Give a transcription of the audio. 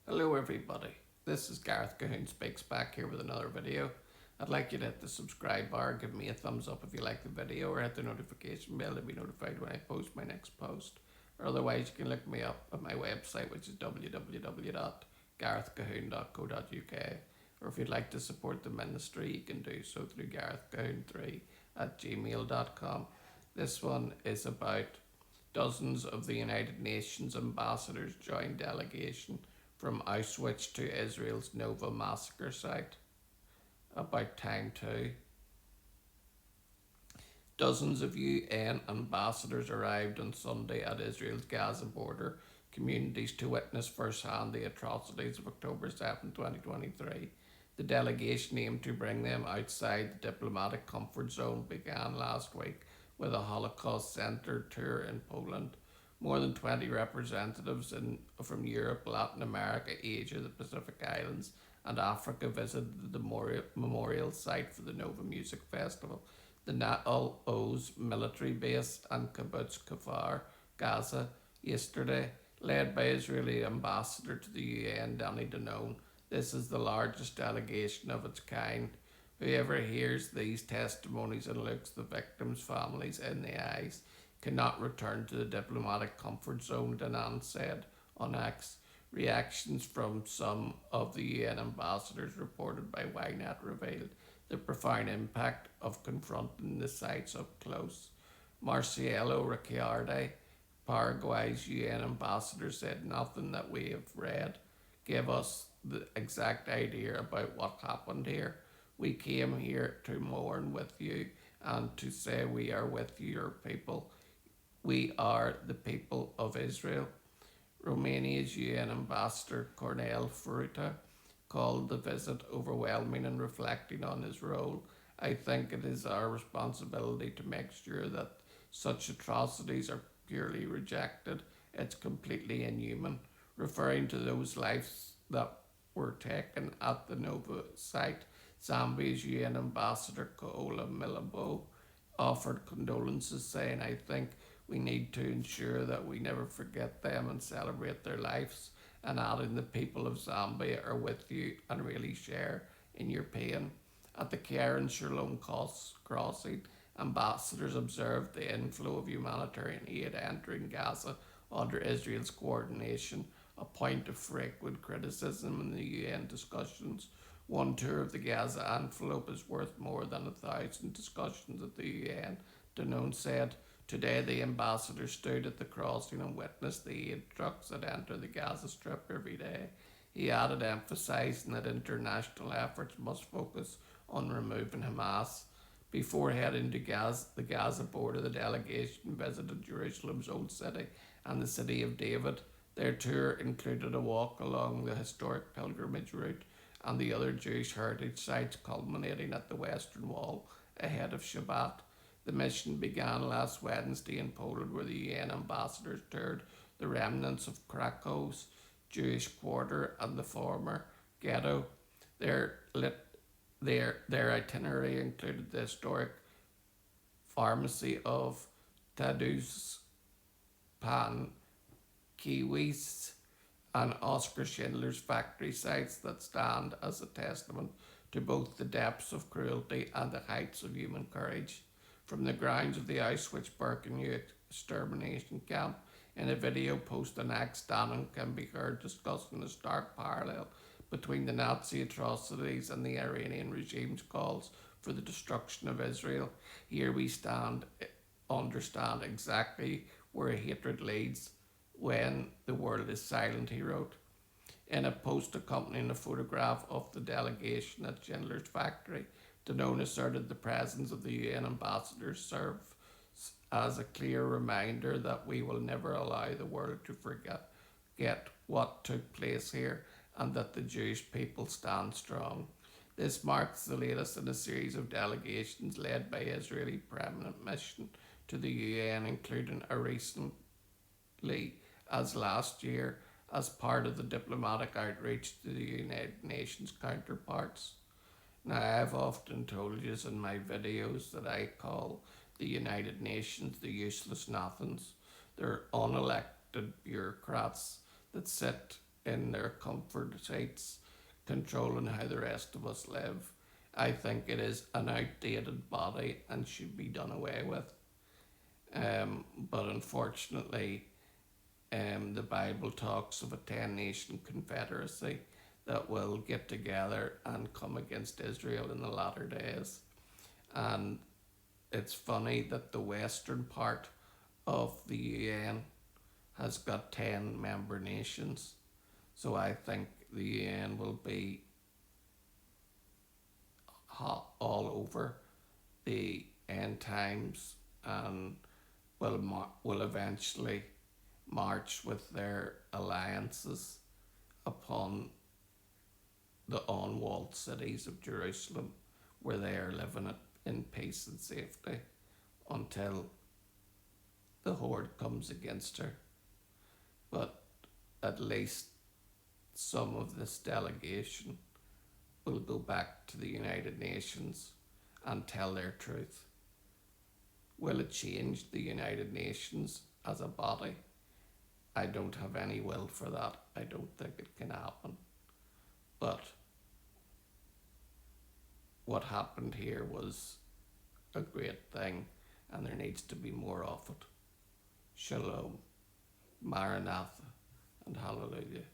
Hello everybody, this is Gareth Cahoon Speaks back here with another video. I'd like you to hit the subscribe bar, give me a thumbs up if you like the video, or hit the notification bell to be notified when I post my next post. Or otherwise you can look me up at my website, which is www.garethcahoon.co.uk. Or if you'd like to support the ministry, you can do so through garethcahoon3@gmail.com. This one is about dozens of the United Nations ambassadors joined delegation from Auschwitz to Israel's Nova Massacre site. About time too. Dozens of UN ambassadors arrived on Sunday at Israel's Gaza border communities to witness firsthand the atrocities of October 7, 2023. The delegation aimed to bring them outside the diplomatic comfort zone began last week with a Holocaust-centered tour in Poland. More than 20 representatives from Europe, Latin America, Asia, the Pacific Islands, and Africa visited the memorial site for the Nova Music Festival. The Nahal Oz military base and Kibbutz Kfar, Gaza, yesterday, led by Israeli ambassador to the UN, Danny Danon. This is the largest delegation of its kind. Whoever hears these testimonies and looks the victims' families in the eyes cannot return to the diplomatic comfort zone, Danan said on X. Reactions from some of the UN ambassadors reported by Ynet revealed the profound impact of confronting the sites up close. Marcelo Ricciardi, Paraguay's UN ambassador, said nothing that we have read gave us the exact idea about what happened here. We came here to mourn with you and to say we are with your people. We are the people of Israel. Romania's UN ambassador Cornel Fruta called the visit overwhelming and reflecting on his role. I think it is our responsibility to make sure that such atrocities are purely rejected. It's completely inhuman, referring to those lives that were taken at the Nova site. Zambia's UN ambassador Koola Milabo offered condolences, saying, I think we need to ensure that we never forget them and celebrate their lives, and adding the people of Zambia are with you and really share in your pain. At the Karen Shalom crossing, ambassadors observed the inflow of humanitarian aid entering Gaza under Israel's coordination, a point of frequent criticism in the UN discussions. One tour of the Gaza envelope is worth more than 1,000 discussions at the UN, Danon said. Today, the ambassador stood at the crossing and witnessed the aid trucks that enter the Gaza Strip every day. He added, emphasising that international efforts must focus on removing Hamas. Before heading to the Gaza border, the delegation visited Jerusalem's Old City and the City of David. Their tour included a walk along the historic pilgrimage route and the other Jewish heritage sites, culminating at the Western Wall ahead of Shabbat. The mission began last Wednesday in Poland, where the UN ambassadors toured the remnants of Krakow's Jewish quarter and the former ghetto. Their itinerary included the historic pharmacy of Tadeusz Pan Kiwis and Oskar Schindler's factory sites that stand as a testament to both the depths of cruelty and the heights of human courage. From the grounds of the Auschwitz-Birkenau extermination camp, in a video post on X, Danon can be heard discussing the stark parallel between the Nazi atrocities and the Iranian regime's calls for the destruction of Israel. Here we understand exactly where hatred leads when the world is silent, he wrote. In a post accompanying a photograph of the delegation at Schindler's factory, Danon asserted the presence of the UN ambassadors serves as a clear reminder that we will never allow the world to forget what took place here and that the Jewish people stand strong. This marks the latest in a series of delegations led by Israeli permanent mission to the UN, including a recently as last year as part of the diplomatic outreach to the United Nations counterparts. Now, I've often told you in my videos that I call the United Nations the useless nothings. They're unelected bureaucrats that sit in their comfort seats, controlling how the rest of us live. I think it is an outdated body and should be done away with. But unfortunately, the Bible talks of a 10 nation confederacy that will get together and come against Israel in the latter days. And it's funny that the western part of the UN has got 10 member nations. So I think the UN will be hot all over the end times and will eventually march with their alliances upon the unwalled cities of Jerusalem, where they are living in peace and safety until the horde comes against her. But at least some of this delegation will go back to the United Nations and tell their truth. Will it change the United Nations as a body? I don't have any will for that. I don't think it can happen. But what happened here was a great thing, and there needs to be more of it. Shalom, Maranatha, and Hallelujah.